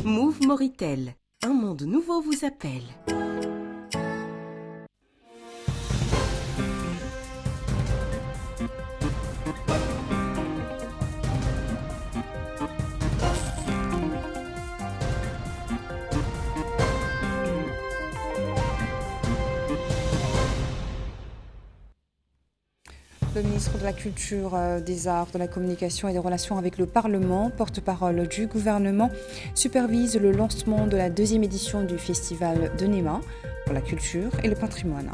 Move Moritel, un monde nouveau vous appelle. Le ministre de la Culture, des Arts, de la Communication et des Relations avec le Parlement, porte-parole du gouvernement, supervise le lancement de la deuxième édition du Festival de Néma pour la culture et le patrimoine.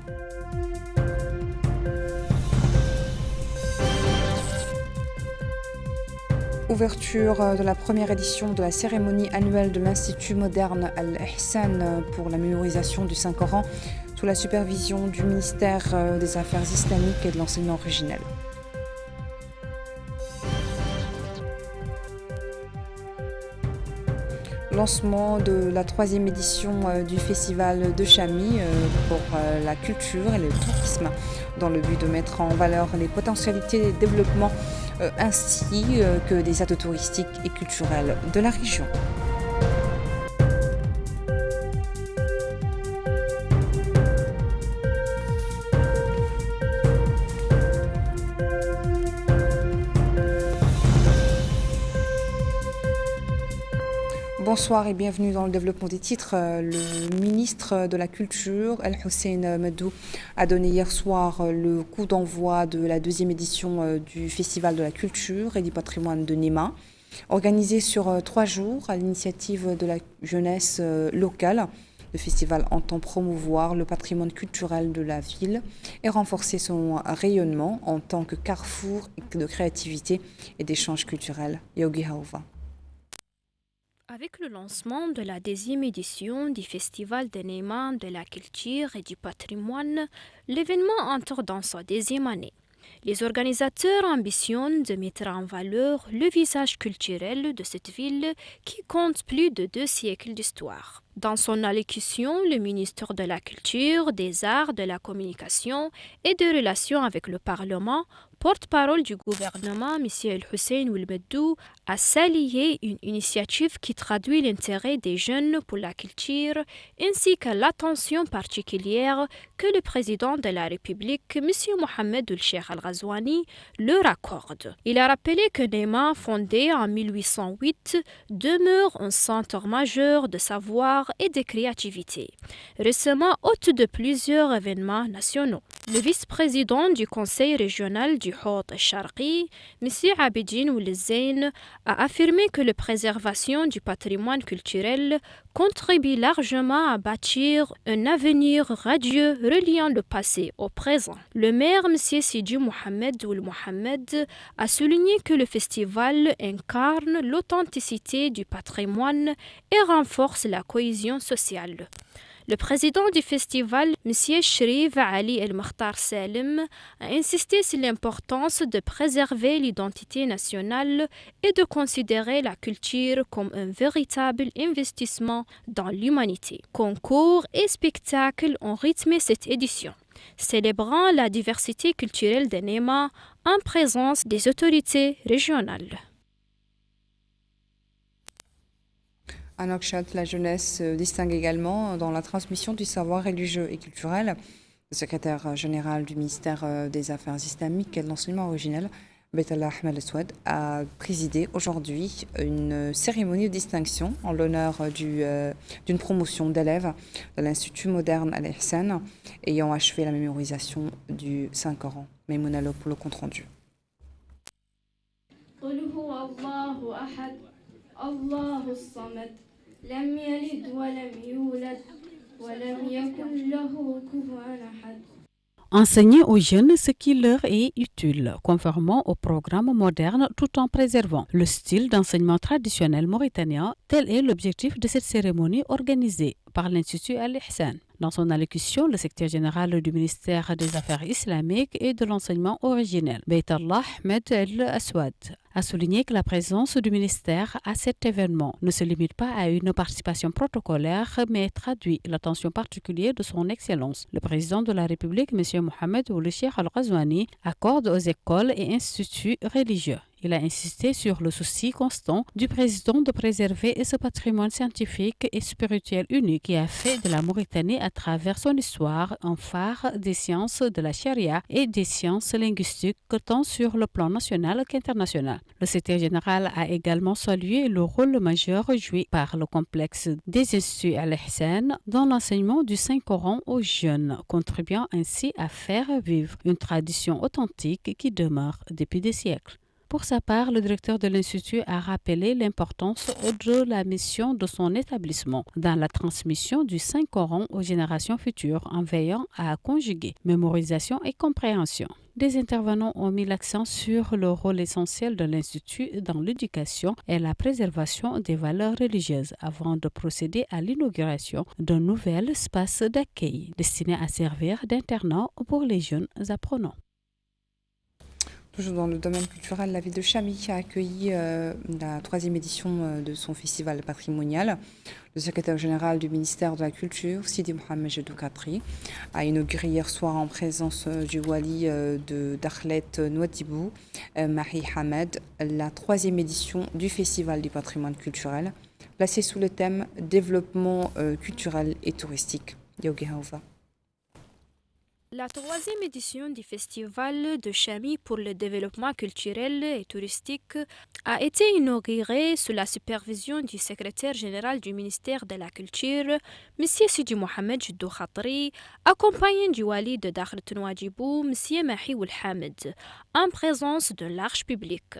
Ouverture de la première édition de la cérémonie annuelle de l'Institut moderne Al-Ihsan pour la mémorisation du Saint-Coran sous la supervision du ministère des Affaires islamiques et de l'enseignement originel. Lancement de la troisième édition du Festival de Chami pour la culture et le tourisme dans le but de mettre en valeur les potentialités de développement ainsi que des atouts touristiques et culturels de la région. Bonsoir et bienvenue dans le développement des titres. Le ministre de la Culture, Al-Hussein Medou, a donné hier soir le coup d'envoi de la deuxième édition du Festival de la Culture et du patrimoine de Néma, organisé sur 3 jours à l'initiative de la jeunesse locale. Le festival entend promouvoir le patrimoine culturel de la ville et renforcer son rayonnement en tant que carrefour de créativité et d'échanges culturels. Yogi Haouva. Avec le lancement de la deuxième édition du Festival de Néma de la culture et du patrimoine, l'événement entre dans sa deuxième année. Les organisateurs ambitionnent de mettre en valeur le visage culturel de cette ville qui compte plus de 2 siècles d'histoire. Dans son allocution, le ministre de la Culture, des Arts, de la Communication et des Relations avec le Parlement, porte-parole du gouvernement, M. El-Hussein Medou, a salué une initiative qui traduit l'intérêt des jeunes pour la culture ainsi que l'attention particulière que le président de la République, M. Mohamed El-Cheikh Al-Ghazouani, leur accorde. Il a rappelé que Néma, fondé en 1808, demeure un centre majeur de savoir et de créativité, récemment hôte de plusieurs événements nationaux. Le vice-président du conseil régional du Haut-Charqi, M. Abidine Oulzain, a affirmé que la préservation du patrimoine culturel contribue largement à bâtir un avenir radieux reliant le passé au présent. Le maire M. Sidi Mohamed Oul Mohamed a souligné que le festival incarne l'authenticité du patrimoine et renforce la cohésion sociale. Le président du festival, M. Shrif Ali El-Makhtar Salim, a insisté sur l'importance de préserver l'identité nationale et de considérer la culture comme un véritable investissement dans l'humanité. Concours et spectacles ont rythmé cette édition, célébrant la diversité culturelle de Néma en présence des autorités régionales. À Nouakchott, la jeunesse distingue également dans la transmission du savoir religieux et culturel. Le secrétaire général du ministère des Affaires islamiques et de l'enseignement originel, Baitallah Ahmed Aswad, a présidé aujourd'hui une cérémonie de distinction en l'honneur d'une promotion d'élèves de l'Institut moderne Al-Ihsan ayant achevé la mémorisation du Saint-Coran. Maïmouna Lo pour le compte-rendu. لم يلد ولم يولد ولم يكن له كفوا أحد. Enseigner aux jeunes ce qui leur est utile, conformément au programme moderne tout en préservant le style d'enseignement traditionnel mauritanien. Tel est l'objectif de cette cérémonie organisée par l'Institut Al-Ihsan. Dans son allocution, le secrétaire général du ministère des Affaires islamiques et de l'enseignement originel, Baitallah Ahmed El-Aswad, a souligné que la présence du ministère à cet événement ne se limite pas à une participation protocolaire, mais traduit l'attention particulière de son Excellence. Le président de la République, M. Mohamed El-Cheikh Al-Ghazouani, accorde aux écoles et instituts religieux Il a insisté sur le souci constant du président de préserver ce patrimoine scientifique et spirituel unique qui a fait de la Mauritanie à travers son histoire un phare des sciences de la charia et des sciences linguistiques tant sur le plan national qu'international. Le secrétaire général a également salué le rôle majeur joué par le complexe des instituts Al-Ihsan dans l'enseignement du Saint-Coran aux jeunes, contribuant ainsi à faire vivre une tradition authentique qui demeure depuis des siècles. Pour sa part, le directeur de l'Institut a rappelé l'importance de la mission de son établissement dans la transmission du Saint-Coran aux générations futures en veillant à conjuguer mémorisation et compréhension. Des intervenants ont mis l'accent sur le rôle essentiel de l'Institut dans l'éducation et la préservation des valeurs religieuses avant de procéder à l'inauguration d'un nouvel espace d'accueil destiné à servir d'internat pour les jeunes apprenants. Toujours dans le domaine culturel, la ville de Chami a accueilli la 3e édition de son festival patrimonial. Le secrétaire général du ministère de la Culture, Sidi Mohamed Jedou Katri, a inauguré hier soir en présence du wali de Dakhlet Nouadhibou, Mahi Hamed, la 3e édition du festival du patrimoine culturel, placée sous le thème développement culturel et touristique. Yogi Haouva. La 3e édition du Festival de Chami pour le développement culturel et touristique a été inaugurée sous la supervision du secrétaire général du ministère de la Culture, M. Sidi Mohamed Jedou Khatri, accompagné du wali de Dakhlet Nouadhibou, M. Mahi Hamed, en présence de l'arche publique.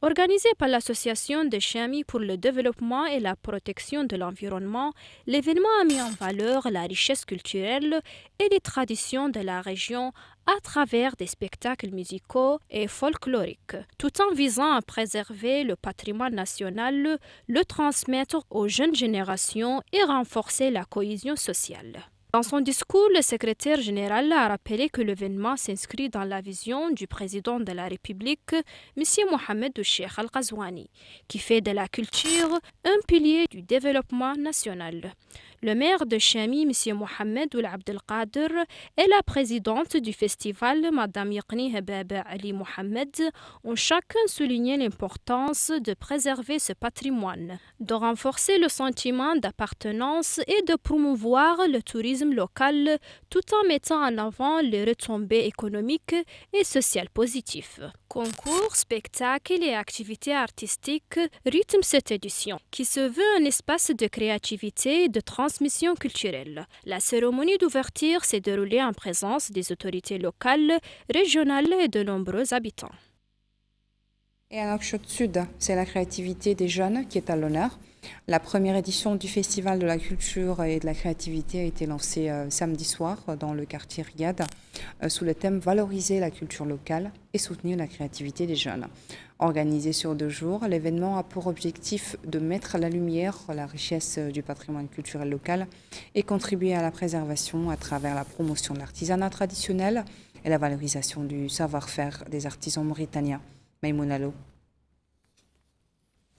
Organisé par l'Association de Chami pour le développement et la protection de l'environnement, l'événement a mis en valeur la richesse culturelle et les traditions de la région à travers des spectacles musicaux et folkloriques, tout en visant à préserver le patrimoine national, le transmettre aux jeunes générations et renforcer la cohésion sociale. Dans son discours, le secrétaire général a rappelé que l'événement s'inscrit dans la vision du président de la République, M. Mohamed Cheikh Al-Ghazouani, qui fait de la culture un pilier du développement national. Le maire de Chami, M. Mohamed Abdelkader, et la présidente du festival, Mme Yaqni Hababa Ali Mohamed, ont chacun souligné l'importance de préserver ce patrimoine, de renforcer le sentiment d'appartenance et de promouvoir le tourisme local tout en mettant en avant les retombées économiques et sociales positives. Concours, spectacles et activités artistiques rythment cette édition, qui se veut un espace de créativité et de transmission culturelle. La cérémonie d'ouverture s'est déroulée en présence des autorités locales, régionales et de nombreux habitants. Et à Nouakchott Sud, c'est la créativité des jeunes qui est à l'honneur. La première édition du Festival de la culture et de la créativité a été lancée samedi soir dans le quartier Riyad sous le thème « Valoriser la culture locale et soutenir la créativité des jeunes ». Organisé sur 2 jours, l'événement a pour objectif de mettre à la lumière la richesse du patrimoine culturel local et contribuer à la préservation à travers la promotion de l'artisanat traditionnel et la valorisation du savoir-faire des artisans mauritaniens. Maïmouna Lo.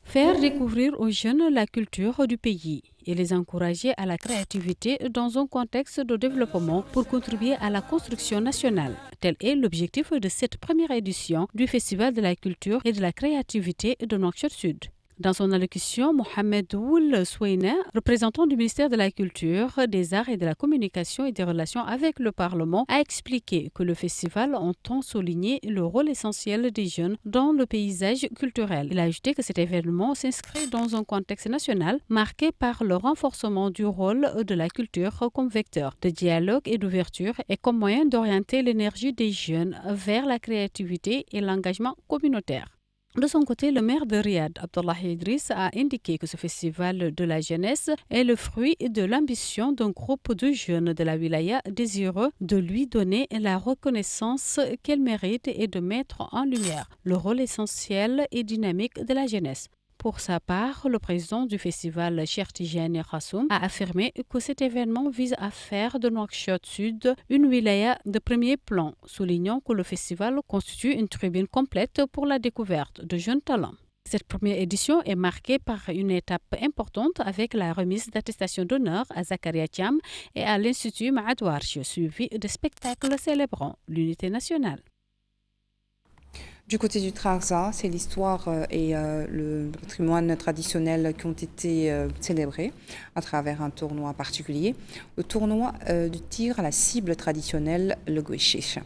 Faire découvrir aux jeunes la culture du pays et les encourager à la créativité dans un contexte de développement pour contribuer à la construction nationale. Tel est l'objectif de cette première édition du Festival de la culture et de la créativité de Nouakchott Sud. Dans son allocution, Mohamed Ould Soueina, représentant du ministère de la Culture, des Arts et de la Communication et des Relations avec le Parlement, a expliqué que le festival entend souligner le rôle essentiel des jeunes dans le paysage culturel. Il a ajouté que cet événement s'inscrit dans un contexte national marqué par le renforcement du rôle de la culture comme vecteur de dialogue et d'ouverture et comme moyen d'orienter l'énergie des jeunes vers la créativité et l'engagement communautaire. De son côté, le maire de Riyad, Abdullah Idriss, a indiqué que ce festival de la jeunesse est le fruit de l'ambition d'un groupe de jeunes de la wilaya désireux de lui donner la reconnaissance qu'elle mérite et de mettre en lumière le rôle essentiel et dynamique de la jeunesse. Pour sa part, le président du festival, Cheikh Tijani Khassoum, a affirmé que cet événement vise à faire de Nouakchott Sud une wilaya de premier plan, soulignant que le festival constitue une tribune complète pour la découverte de jeunes talents. Cette première édition est marquée par une étape importante avec la remise d'attestation d'honneur à Zakaria Thiam et à l'Institut Maad Warch, suivi de spectacles célébrant l'unité nationale. Du côté du Trarza, c'est l'histoire et le patrimoine traditionnel qui ont été célébrés à travers un tournoi particulier. Le tournoi de tir à la cible traditionnelle, le Gouechiche,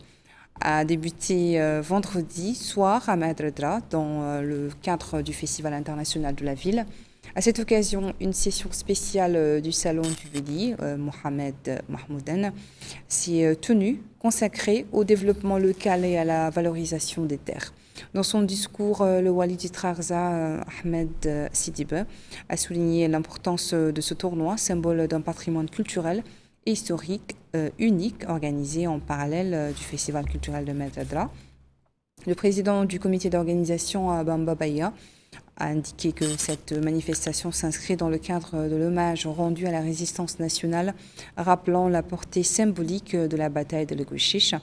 a débuté vendredi soir à Madredra dans le cadre du Festival international de la ville. À cette occasion, une session spéciale du salon du Veli, Mohamed Mahmoudan, s'est tenue, consacrée au développement local et à la valorisation des terres. Dans son discours, le Wali du Trarza, Ahmed Sidibe, a souligné l'importance de ce tournoi, symbole d'un patrimoine culturel et historique unique, organisé en parallèle du Festival culturel de Madredra. Le président du comité d'organisation, Bamba Baya, a indiqué que cette manifestation s'inscrit dans le cadre de l'hommage rendu à la résistance nationale, rappelant la portée symbolique de la bataille de l'Gouechiche.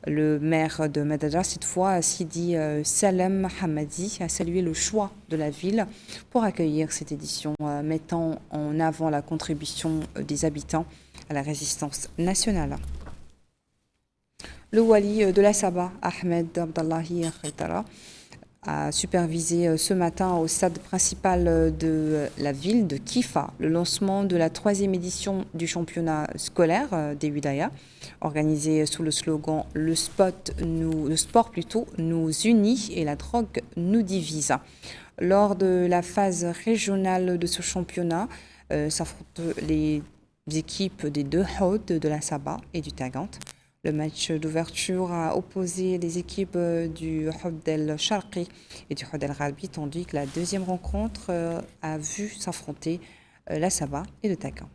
Le maire de Madredra, cette fois, Sidi Salem Hamadi, a salué le choix de la ville pour accueillir cette édition, mettant en avant la contribution des habitants à la résistance nationale. Le wali de la Saba, Ahmed Abdallahi Khaitara, a supervisé ce matin au stade principal de la ville de Kifa le lancement de la 3e édition du championnat scolaire des Wilaya, organisé sous le slogan « Le sport nous unit et la drogue nous divise ». Lors de la phase régionale de ce championnat, s'affrontent les équipes des deux Hauts de la Saba et du Tagant. Le match d'ouverture a opposé les équipes du Houd El Sharqi et du Houd El Gharbi, tandis que la deuxième rencontre a vu s'affronter la Saba et le Tagant.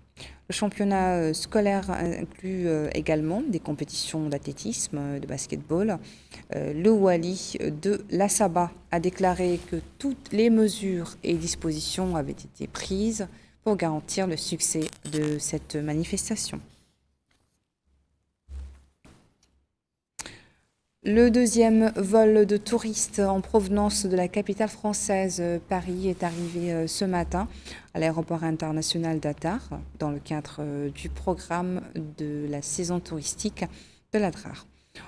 Le championnat scolaire inclut également des compétitions d'athlétisme, de basketball. Le Wali de la Saba a déclaré que toutes les mesures et dispositions avaient été prises pour garantir le succès de cette manifestation. Le deuxième vol de touristes en provenance de la capitale française, Paris, est arrivé ce matin à l'aéroport international d'Atar dans le cadre du programme de la saison touristique de l'Adrar.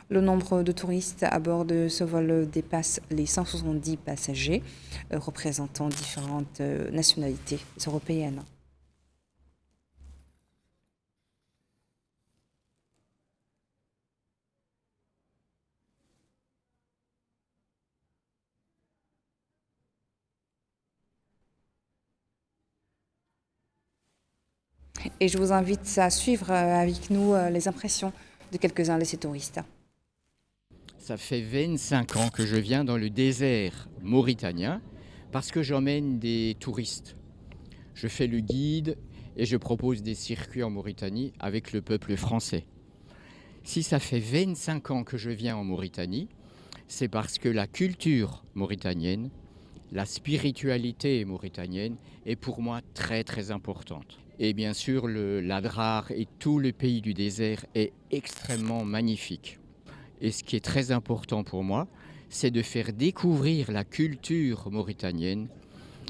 Le nombre de touristes à bord de ce vol dépasse les 170 passagers, représentant différentes nationalités européennes. Et je vous invite à suivre avec nous les impressions de quelques-uns de ces touristes. Ça fait 25 ans que je viens dans le désert mauritanien parce que j'emmène des touristes. Je fais le guide et je propose des circuits en Mauritanie avec le peuple français. Si ça fait 25 ans que je viens en Mauritanie, c'est parce que la culture mauritanienne, la spiritualité mauritanienne est pour moi très très importante. Et bien sûr, l'Adrar et tout le pays du désert est extrêmement magnifique. Et ce qui est très important pour moi, c'est de faire découvrir la culture mauritanienne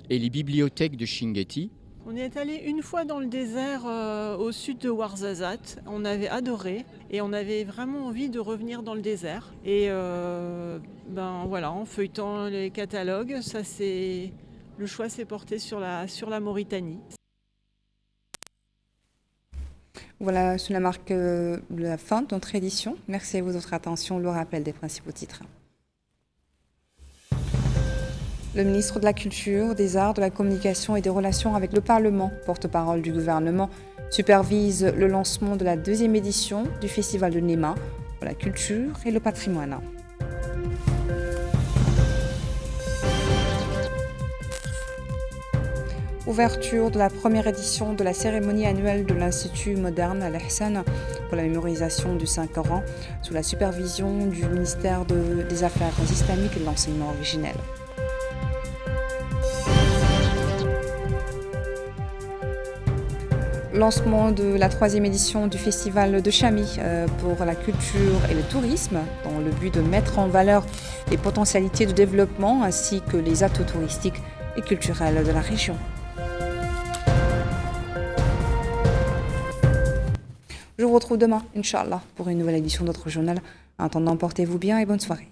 et les bibliothèques de Chinguetti. On est allé une fois dans le désert au sud de Ouarzazate. On avait adoré et on avait vraiment envie de revenir dans le désert. Et en feuilletant les catalogues, le choix s'est porté sur la Mauritanie. Voilà, cela marque la fin de notre édition. Merci à vous de votre attention. Le rappel des principaux titres. Le ministre de la Culture, des Arts, de la Communication et des Relations avec le Parlement, porte-parole du gouvernement, supervise le lancement de la 2e édition du Festival de Néma pour la culture et le patrimoine. Ouverture de la première édition de la cérémonie annuelle de l'Institut moderne Al-Ihsan pour la mémorisation du Saint-Coran sous la supervision du ministère des Affaires islamiques et de l'enseignement originel. Lancement de la 3e édition du Festival de Chami pour la culture et le tourisme dans le but de mettre en valeur les potentialités de développement ainsi que les atouts touristiques et culturels de la région. Je vous retrouve demain, Inch'Allah, pour une nouvelle édition de notre journal. En attendant, portez-vous bien et bonne soirée.